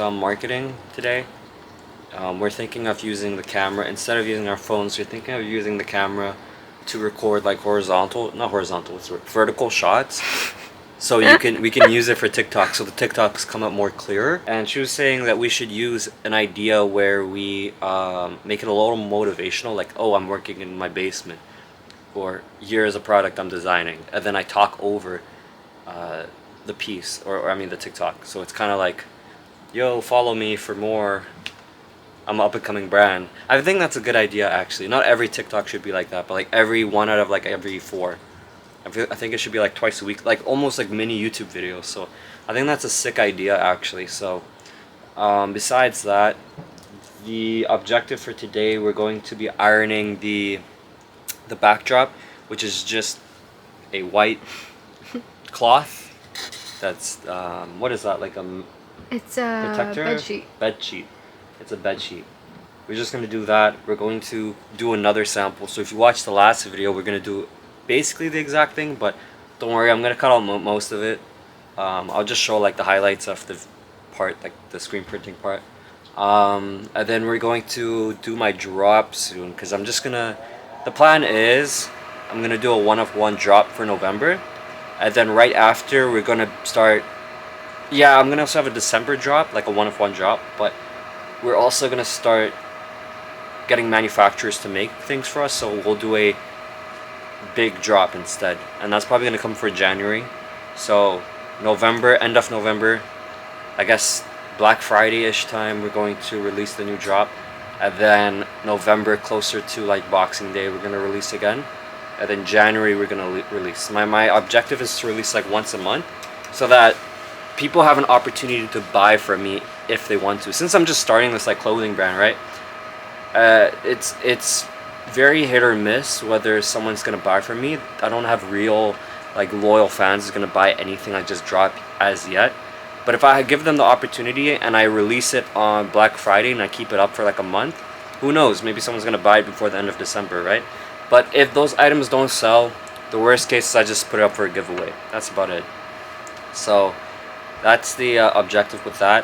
some marketing today. We're thinking of using the camera instead of using our phones. We're thinking of using the camera to record like vertical shots. So we can use it for TikTok, so the TikToks come up more clearer. And she was saying that we should use an idea where we make it a little motivational, like, oh, I'm working in my basement, or here's a product I'm designing, and then I talk over the piece, or I mean the TikTok. So it's kind of like, yo, follow me for more. I'm an up-and-coming brand. I think that's a good idea, actually. Not every TikTok should be like that, but like every one out of like every 4. I think it should be like twice a week, like almost like mini YouTube videos. So I think that's a sick idea, actually. So besides that, the objective for today, we're going to be ironing the backdrop, which is just a white cloth. That's what is that, like a It's a protector? bed sheet. Bed sheet. It's a bed sheet. We're just gonna do that. We're going to do another sample. So if you watched the last video, we're gonna do basically the exact thing, but don't worry, I'm gonna cut out most of it. I'll just show like the highlights of the part, like the screen printing part. And then we're going to do my drop soon, because I'm just gonna, the plan is I'm gonna do a 1-of-1 drop for November, and then right after we're gonna start, yeah, I'm gonna also have a December drop, like a 1-of-1 drop, but we're also gonna start getting manufacturers to make things for us, so we'll do a big drop instead, and that's probably gonna come for January. So November, end of November, I guess Black Friday-ish time, we're going to release the new drop, and then November, closer to like Boxing Day, we're gonna release again, and then January we're gonna release. My objective is to release like once a month, so that people have an opportunity to buy from me if they want to. Since I'm just starting this like clothing brand, right? It's very hit or miss whether someone's gonna buy from me. I don't have real like loyal fans who's gonna buy anything I just drop as yet. But if I give them the opportunity and I release it on Black Friday and I keep it up for like a month, who knows? Maybe someone's gonna buy it before the end of December, right? But if those items don't sell, the worst case is I just put it up for a giveaway. That's about it. So that's the objective with that.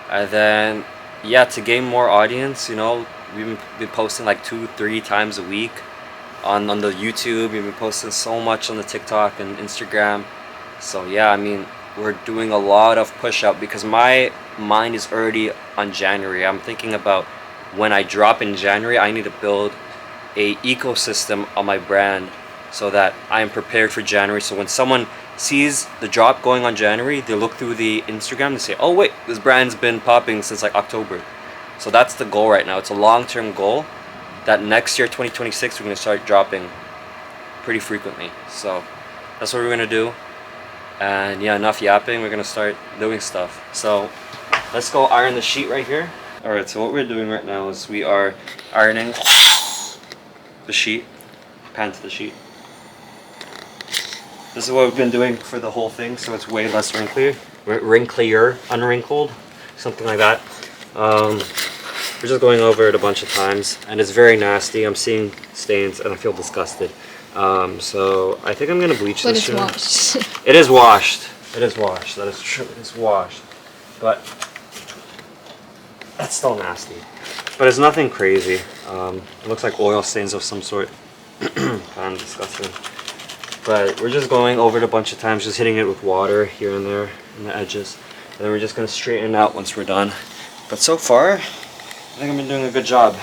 And then yeah, to gain more audience, you know, we've been posting like 2-3 times a week on the YouTube. We've been posting so much on the TikTok and Instagram. So yeah, I mean, we're doing a lot of push out because my mind is already on January. I'm thinking about when I drop in January, I need to build a ecosystem on my brand so that I am prepared for January. So when someone sees the drop going on January, they look through the Instagram and say, oh wait, this brand's been popping since like October. So that's the goal right now. It's a long-term goal that next year, 2026, we're going to start dropping pretty frequently. So that's what we're going to do. And yeah, enough yapping. We're going to start doing stuff. So let's go iron the sheet right here. Alright, so what we're doing right now is we are ironing the sheet, pan to the sheet. This is what we've been doing for the whole thing, so it's way less wrinklier, unwrinkled, something like that. We're just going over it a bunch of times, and it's very nasty. I'm seeing stains, and I feel disgusted. So I think I'm gonna bleach this soon. But it's washed. It is washed. It is washed. That is true. It is washed, but that's still nasty. But it's nothing crazy. It looks like oil stains of some sort. Kind of disgusting. But we're just going over it a bunch of times, just hitting it with water here and there in the edges. And then we're just gonna straighten it out once we're done. But so far, I think I've been doing a good job.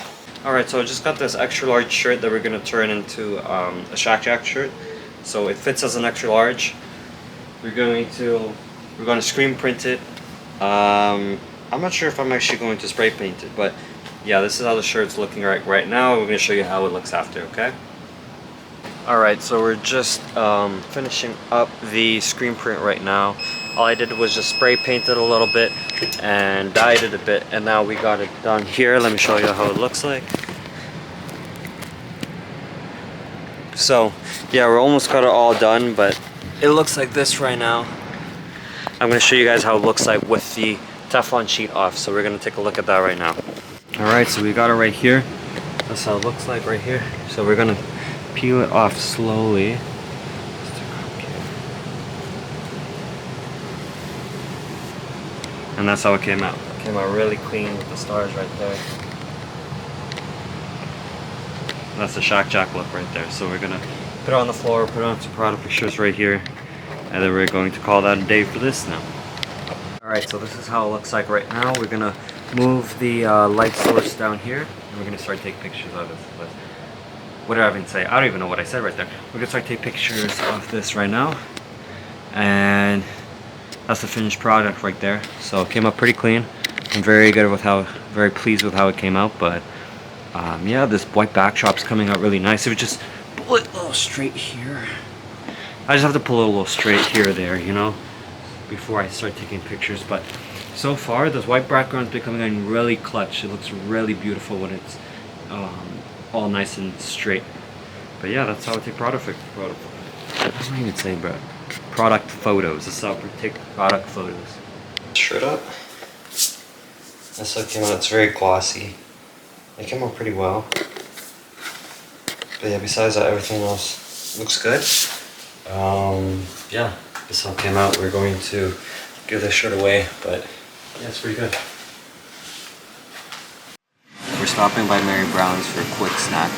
Alright, so I just got this extra large shirt that we're gonna turn into a ShakJac shirt. So it fits as an extra large. We're going to screen print it. I'm not sure if I'm actually going to spray paint it, but yeah, this is how the shirt's looking right now. We're gonna show you how it looks after, okay? Alright, so we're just finishing up the screen print right now. All I did was just spray paint it a little bit and dyed it a bit, and now we got it done here. Let me show you how it looks like. So yeah, we're almost got it all done, but it looks like this right now. I'm going to show you guys how it looks like with the Teflon sheet off, so we're going to take a look at that right now. Alright, so we got it right here. That's how it looks like right here. So we're going to peel it off slowly. And that's how it came out. Came out really clean with the stars right there. And that's the ShakJac look right there. So we're gonna put it on the floor, put on some product pictures right here, and then we're going to call that a day for this now. Alright, so this is how it looks like right now. We're gonna move the light source down here, and we're gonna start taking pictures of this. What did I even say? I don't even know what I said right there. We're gonna start taking pictures of this right now. And that's the finished product right there. So it came out pretty clean. I'm very pleased with how it came out. But yeah, this white backdrop's coming out really nice. If it just pull it a little straight here. I just have to pull it a little straight here or there, you know, before I start taking pictures. But so far, this white background's been coming in really clutch. It looks really beautiful when it's all nice and straight. But yeah, that's how I take product photos. What am I even saying, bro? Product photos. This is how I take product photos. Shirt up. That's how it came out. It's very glossy. It came out pretty well. But yeah, besides that, everything else looks good. Yeah, this all came out. We're going to give this shirt away, but yeah, it's pretty good. We're stopping by Mary Brown's for a quick snack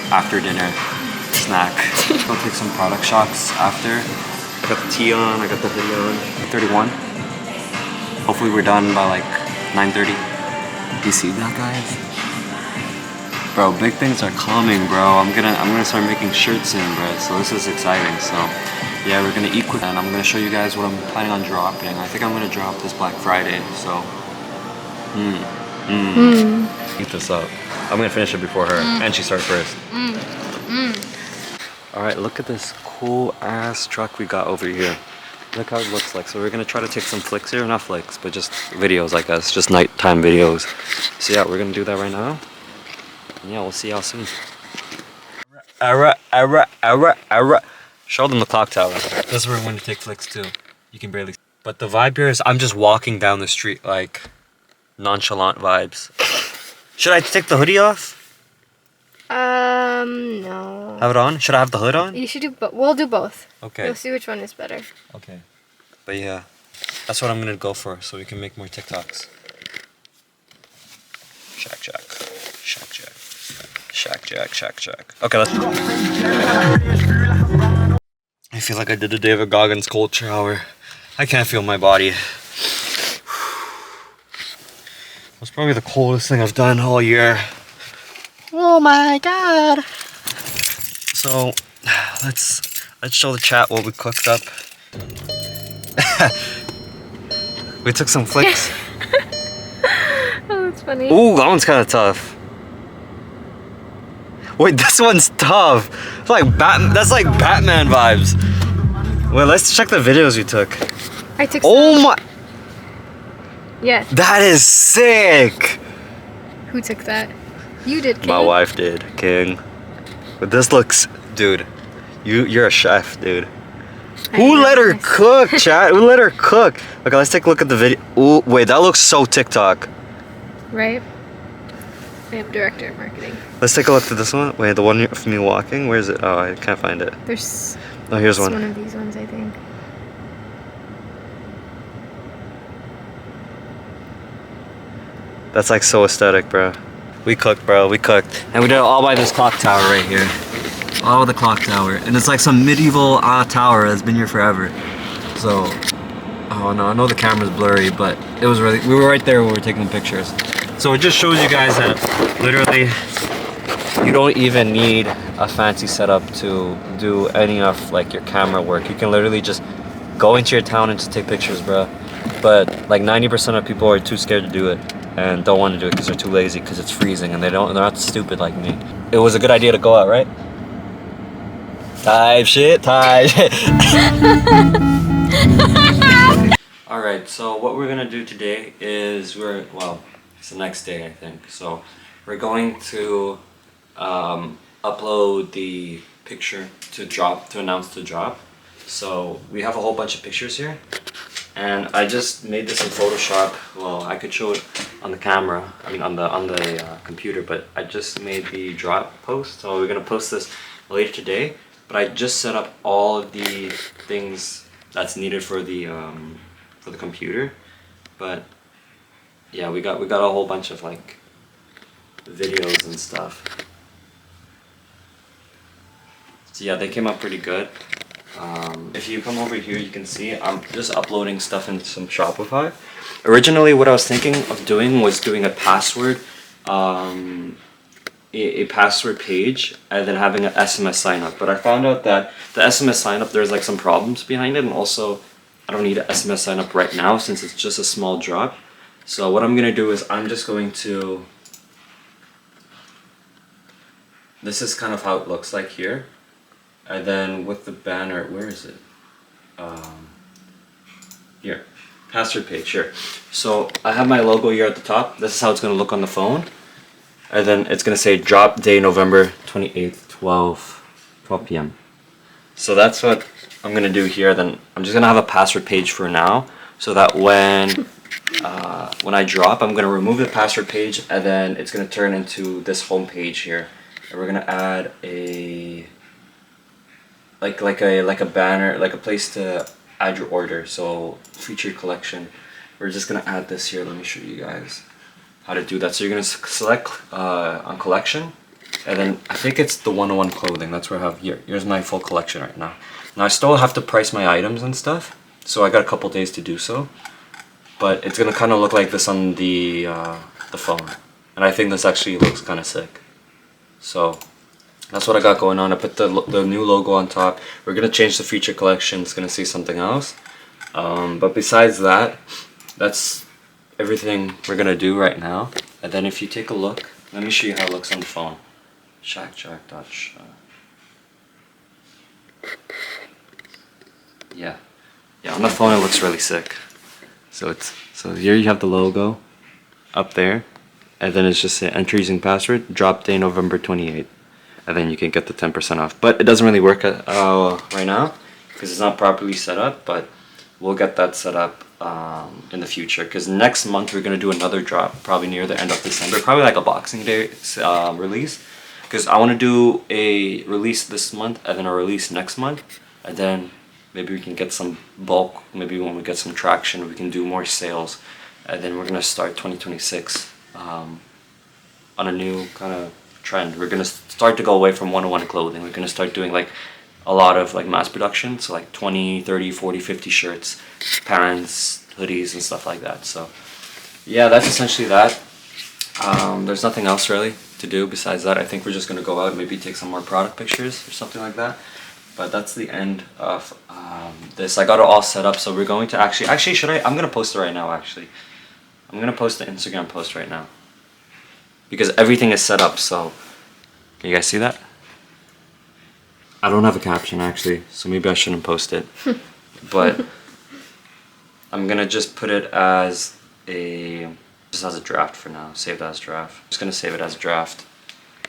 after dinner snack. I'll take some product shots after. I got the tee on, I got the hoodie on. 31. Hopefully we're done by like 9:30. Do you see that, guys? Bro, big things are coming, bro. I'm gonna start making shirts soon, bro. So this is exciting. So yeah, we're gonna eat quick, and I'm gonna show you guys what I'm planning on dropping. I think I'm gonna drop this Black Friday. So eat this up. I'm gonna finish it before her, and she starts first. All right, look at this cool ass truck we got over here. Look how it looks like. So we're gonna try to take some flicks here, not flicks, but just videos, I guess, just nighttime videos. So yeah, we're gonna do that right now. And yeah, we'll see y'all soon. Show them the clock tower. This is where we're going to take flicks too. You can barely see. But the vibe here is I'm just walking down the street like nonchalant vibes. Should I take the hoodie off? No. Have it on? Should I have the hood on? You should do both. We'll do both. Okay. We'll see which one is better. Okay. But yeah, that's what I'm going to go for so we can make more TikToks. ShakJac. ShakJac. ShakJac, ShakJac. Okay, let's go. I feel like I did a David Goggins cold shower. I can't feel my body. That's probably the coldest thing I've done all year. Oh my god. So, let's show the chat what we cooked up. We took some flicks. Oh, that's funny. Ooh, that one's kind of tough. Wait, this one's tough. It's like that's like Batman vibes. Wait, let's check the videos you took. I took Oh my. Yes. That is sick. Who took that? You did, King. My wife did, King. But this looks, dude. You're a chef, dude. Who let her cook, chat? Who let her cook? Okay, let's take a look at the video. Ooh, wait, that looks so TikTok. Right? I am director of marketing. Let's take a look at this one. Wait, the one of me walking? Where is it? Oh, I can't find it. There's... Oh, here's one. One of these ones, I think. That's like so aesthetic, bro. We cooked, bro. We cooked. And we did it all by this clock tower right here. All by the clock tower. And it's like some medieval tower that's been here forever. So, oh no, I know the camera's blurry, but it was really, we were right there when we were taking pictures. So it just shows you guys that literally you don't even need a fancy setup to do any of like your camera work. You can literally just go into your town and just take pictures, bro. But like 90% of people are too scared to do it and don't want to do it because they're too lazy because it's freezing and they're not stupid like me. It was a good idea to go out, right? Type shit. Alright, so what we're gonna do today is it's the next day, I think. So we're going to upload the picture to announce the drop. So we have a whole bunch of pictures here. And I just made this in Photoshop. Well, I could show it on the camera, on the computer, but I just made the drop post. So we're gonna post this later today. But I just set up all of the things that's needed for the computer. But yeah, we got a whole bunch of like videos and stuff. So yeah, they came out pretty good. If you come over here, you can see I'm just uploading stuff into some Shopify. Originally, what I was thinking of doing was doing a password, a password page, and then having an SMS sign up. But I found out that the SMS sign up, there's like some problems behind it, and also I don't need an SMS sign up right now since it's just a small drop. So what I'm gonna do is I'm just going to. This is kind of how it looks like here. And then with the banner, where is it? Here, password page here. So I have my logo here at the top. This is how it's gonna look on the phone. And then it's gonna say drop day November 28th, 12 p.m. So that's what I'm gonna do here. Then I'm just gonna have a password page for now, so that when I drop, I'm gonna remove the password page, and then it's gonna turn into this home page here. And we're gonna add a like a banner, like a place to add your order. So featured collection. We're just gonna add this here. Let me show you guys how to do that. So you're gonna select on collection, and then I think it's the 101 clothing. That's where I have here. Here's my full collection right now. Now I still have to price my items and stuff, so I got a couple days to do so. But it's gonna kind of look like this on the phone, and I think this actually looks kind of sick. So that's what I got going on. I put the new logo on top. We're gonna change the feature collection. It's gonna say something else. But besides that, that's everything we're gonna do right now. And then if you take a look, let me show you how it looks on the phone. ShakJac. Yeah, on the phone it looks really sick. So here you have the logo up there, and then it's just enter using password. Drop day November 28th. And then you can get the 10% off. But it doesn't really work right now because it's not properly set up, but we'll get that set up in the future, because next month we're going to do another drop, probably near the end of December, probably like a Boxing Day release, because I want to do a release this month and then a release next month, and then maybe we can get some bulk, maybe when we get some traction we can do more sales, and then we're going to start 2026 on a new kind of trend. We're gonna start to go away from 101 clothing. We're gonna start doing like a lot of like mass production, so like 20, 30, 40, 50 shirts, pants, hoodies and stuff like that. So yeah, that's essentially that. There's nothing else really to do besides that. I think we're just gonna go out and maybe take some more product pictures or something like that. But that's the end of this. I got it all set up, so we're going to actually I'm gonna post it right now. Actually, I'm gonna post the Instagram post right now, because everything is set up. So can you guys see that? I don't have a caption actually, so maybe I shouldn't post it. But I'm gonna just put it as a draft for now. Save it as draft. I'm just gonna save it as a draft.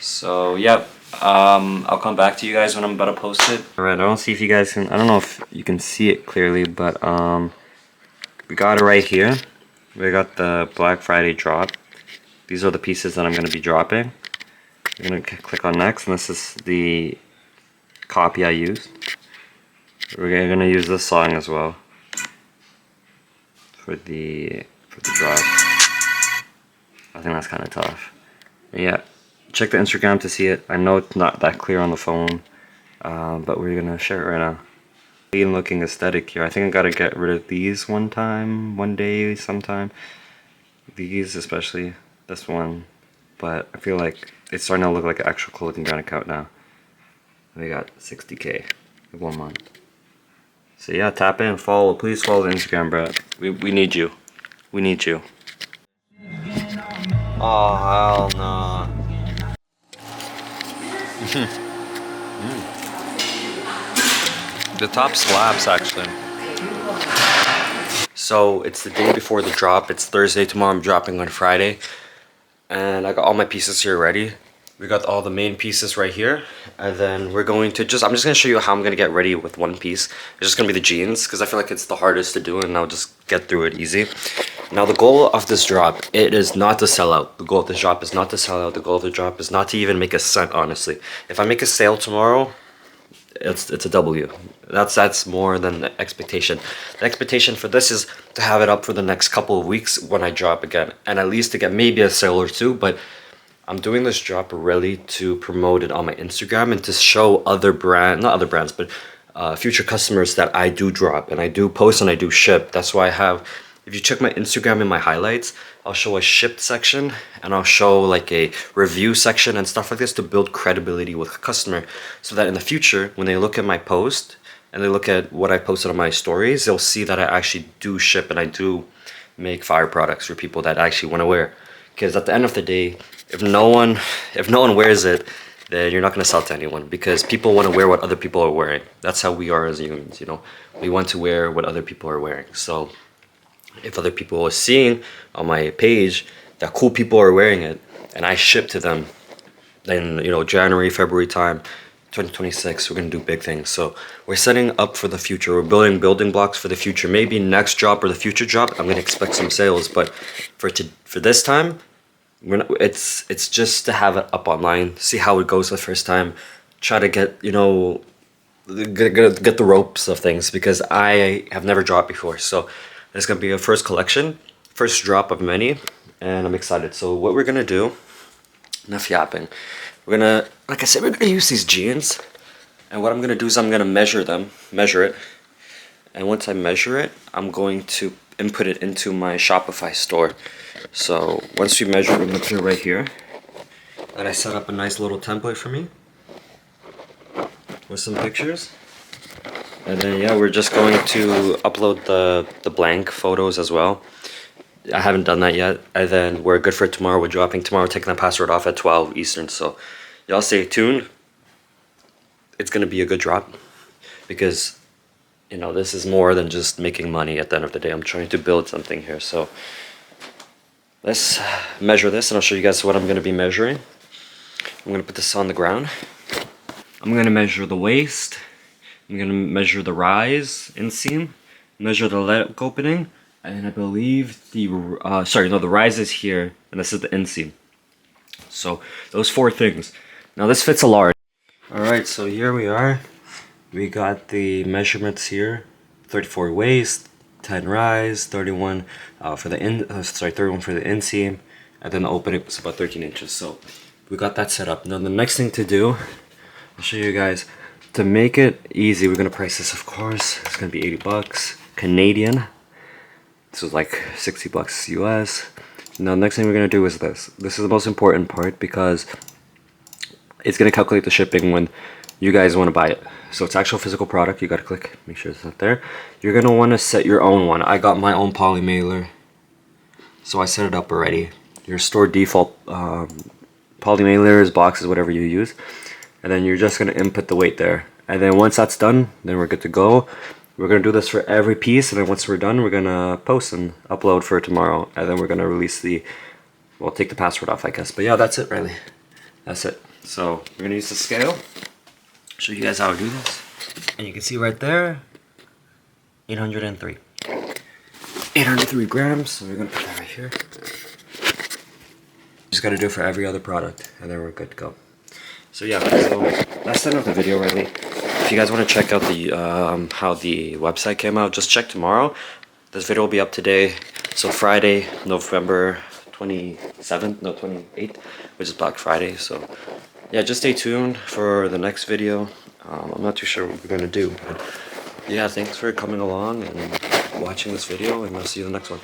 So yeah, I'll come back to you guys when I'm about to post it. Alright, I don't see if you guys can, I don't know if you can see it clearly, but we got it right here. We got the Black Friday drop. These are the pieces that I'm going to be dropping. I'm going to click on next, and this is the copy I used. We're going to use this song as well for the drop. I think that's kind of tough. Yeah, check the Instagram to see it. I know it's not that clear on the phone, but we're going to share it right now. Clean looking aesthetic here. I think I got to get rid of these one day, sometime. These especially. This one, but I feel like it's starting to look like an actual clothing brand account now. We got 60K in 1 month. So yeah, tap in, follow. Please follow the Instagram, bro. We need you. We need you. Oh hell no. The top slaps actually. So it's the day before the drop. It's Thursday. Tomorrow I'm dropping on Friday. And I got all my pieces here ready. We got all the main pieces right here. And then we're going to I'm just going to show you how I'm going to get ready with one piece. It's just going to be the jeans, because I feel like it's the hardest to do, and I'll just get through it easy. Now the goal of this drop, it is not to sell out. The goal of this drop is not to sell out. The goal of the drop is not to even make a cent, honestly. If I make a sale tomorrow, it's a W. That's more than the expectation. The expectation for this is to have it up for the next couple of weeks when I drop again, and at least to get maybe a sale or two. But I'm doing this drop really to promote it on my Instagram and to show other not other brands, but future customers that I do drop and I do post and I do ship. That's why I have, if you check my Instagram in my highlights, I'll show a shipped section and I'll show like a review section and stuff like this to build credibility with the customer, so that in the future when they look at my post and they look at what I posted on my stories, they'll see that I actually do ship and I do make fire products for people that actually want to wear. Because at the end of the day, if no one wears it, then you're not going to sell to anyone, because people want to wear what other people are wearing. That's how we are as humans, you know. We want to wear what other people are wearing. So if other people are seeing on my page that cool people are wearing it and I ship to them, then, you know, January, February time, 2026, we're gonna do big things. So we're setting up for the future. We're building building blocks for the future. Maybe next drop or the future drop, I'm gonna expect some sales. But for this time, it's just to have it up online, see how it goes the first time, try to get, you know, get the ropes of things, because I have never dropped before. So it's gonna be a first collection, first drop of many, and I'm excited. So what we're gonna do, enough yapping, we're gonna, like I said, we're gonna use these jeans, and what I'm gonna do is I'm gonna measure it, and once I measure it, I'm going to input it into my Shopify store. So once we measure it, we're gonna put it right here, and I set up a nice little template for me with some pictures. And then yeah, we're just going to upload the blank photos as well. I haven't done that yet. And then we're good for tomorrow. We're dropping tomorrow, taking the password off at 12 Eastern. So y'all stay tuned. It's gonna be a good drop, because, you know, this is more than just making money at the end of the day. I'm trying to build something here. So let's measure this, and I'll show you guys what I'm gonna be measuring. I'm gonna put this on the ground. I'm gonna measure the waist. I'm gonna measure the rise inseam, measure the leg opening, and I believe the the rise is here, and this is the inseam. So those four things. Now this fits a large. All right, so here we are. We got the measurements here: 34 waist, 10 rise, 31 for the 31 for the inseam, and then the opening was about 13 inches. So we got that set up. Now the next thing to do, I'll show you guys. To make it easy, we're gonna price this, of course. It's gonna be 80 bucks Canadian. This is like 60 bucks US. Now, next thing we're gonna do is this. This is the most important part, because it's gonna calculate the shipping when you guys want to buy it. So it's actual physical product. You gotta click, make sure it's not there. You're gonna want to set your own one. I got my own poly mailer, so I set it up already. Your store default poly mailers, boxes, whatever you use. And then you're just going to input the weight there. And then once that's done, then we're good to go. We're going to do this for every piece, and then once we're done, we're going to post and upload for tomorrow. And then we're going to release we'll take the password off, I guess. But yeah, that's it, really. That's it. So we're going to use the scale. Show you guys how to do this. And you can see right there, 803. 803 grams, so we're going to put that right here. Just got to do it for every other product, and then we're good to go. So yeah, so that's the end of the video, really. If you guys want to check out the how the website came out, just check tomorrow. This video will be up today. So Friday, November 27th, no 28th, which is Black Friday. So yeah, just stay tuned for the next video. I'm not too sure what we're gonna do, but yeah, thanks for coming along and watching this video, and I'll see you in the next one.